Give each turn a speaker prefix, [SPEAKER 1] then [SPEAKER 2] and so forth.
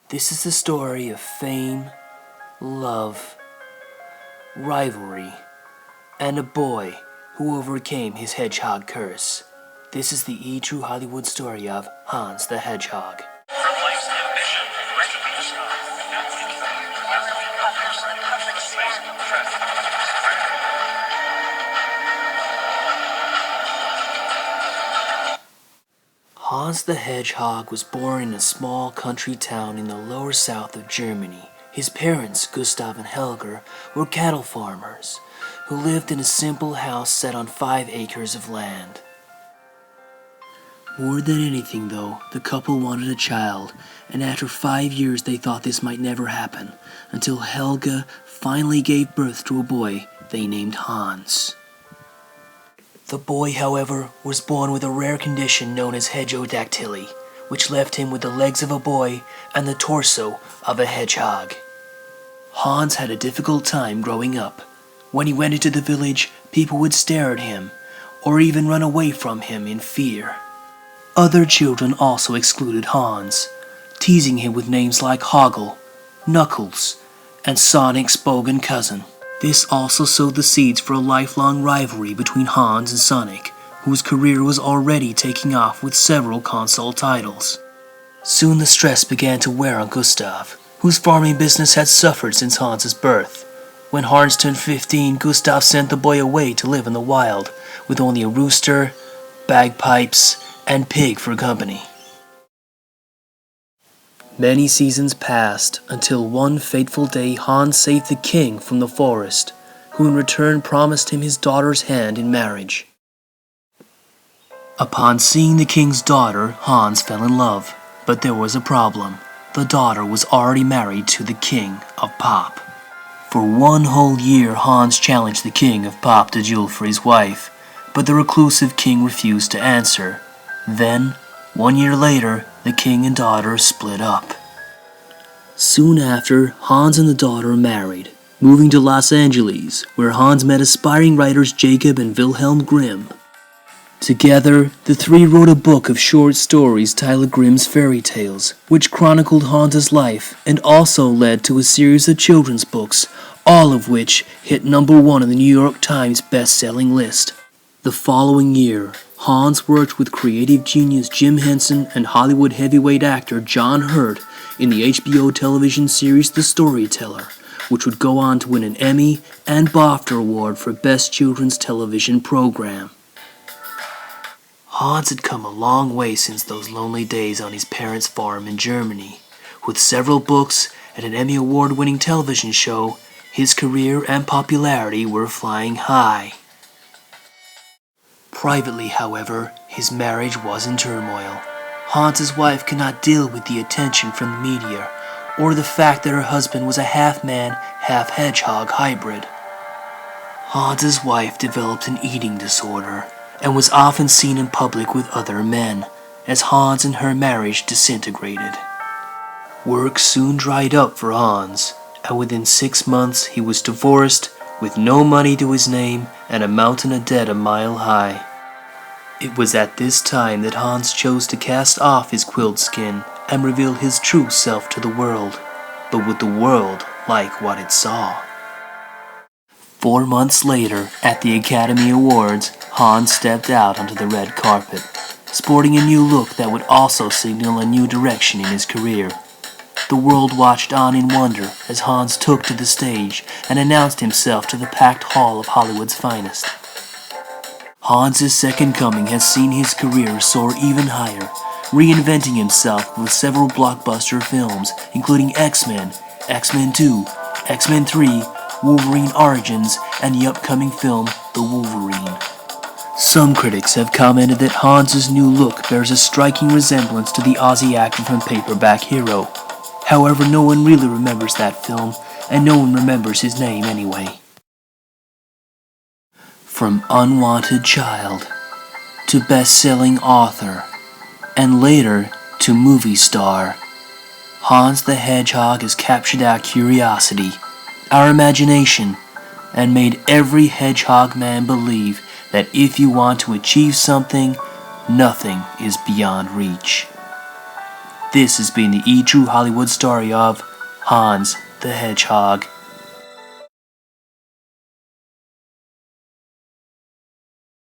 [SPEAKER 1] This is the story of fame, love, rivalry, and a boy who overcame his hedgehog curse. This is the true Hollywood story of Hans the Hedgehog. Hans the Hedgehog was born in a small country town in the lower south of Germany. His parents, Gustav and Helga, were cattle farmers who lived in a simple house set on 5 acres of land. More than anything, though, the couple wanted a child, and after 5 years they thought this might never happen, until Helga finally gave birth to a boy they named Hans. The boy, however, was born with a rare condition known as hedgehodactyly, which left him with the legs of a boy and the torso of a hedgehog. Hans had a difficult time growing up. When he went into the village, people would stare at him, or even run away from him in fear. Other children also excluded Hans, teasing him with names like Hoggle, Knuckles, and Sonic's bogan cousin. This also sowed the seeds for a lifelong rivalry between Hans and Sonic, whose career was already taking off with several console titles. Soon the stress began to wear on Gustav, whose farming business had suffered since Hans's birth. When Hans turned 15, Gustav sent the boy away to live in the wild, with only a rooster, bagpipes, and pig for company. Many seasons passed until one fateful day Hans saved the king from the forest, who in return promised him his daughter's hand in marriage. Upon seeing the king's daughter, Hans fell in love, but there was a problem. The daughter was already married to the king of Pop. For 1 whole year Hans challenged the king of Pop to duel for his wife, but the reclusive king refused to answer. Then, 1 year later, the king and daughter split up. Soon after, Hans and the daughter married, moving to Los Angeles, where Hans met aspiring writers Jacob and Wilhelm Grimm. Together, the three wrote a book of short stories titled Grimm's Fairy Tales, which chronicled Hans's life and also led to a series of children's books, all of which hit #1 on the New York Times best-selling list. The following year, Hans worked with creative genius Jim Henson and Hollywood heavyweight actor John Hurt in the HBO television series The Storyteller, which would go on to win an Emmy and BAFTA award for Best Children's Television Program. Hans had come a long way since those lonely days on his parents' farm in Germany. With several books and an Emmy award-winning television show, his career and popularity were flying high. Privately, however, his marriage was in turmoil. Hans's wife could not deal with the attention from the media, or the fact that her husband was a half-man, half-hedgehog hybrid. Hans's wife developed an eating disorder, and was often seen in public with other men, as Hans and her marriage disintegrated. Work soon dried up for Hans, and within 6 months he was divorced, with no money to his name and a mountain of debt a mile high. It was at this time that Hans chose to cast off his quilt skin and reveal his true self to the world, but would the world like what it saw? 4 months later, at the Academy Awards, Hans stepped out onto the red carpet, sporting a new look that would also signal a new direction in his career. The world watched on in wonder as Hans took to the stage and announced himself to the packed hall of Hollywood's finest. Hans's second coming has seen his career soar even higher, reinventing himself with several blockbuster films, including X-Men, X-Men 2, X-Men 3, Wolverine Origins, and the upcoming film The Wolverine. Some critics have commented that Hans's new look bears a striking resemblance to the Aussie actor from Paperback Hero. However, no one really remembers that film, and no one remembers his name anyway. From unwanted child to best-selling author, and later to movie star, Hans the Hedgehog has captured our curiosity, our imagination, and made every hedgehog man believe that if you want to achieve something, nothing is beyond reach. This has been the E True Hollywood story of Hans the Hedgehog.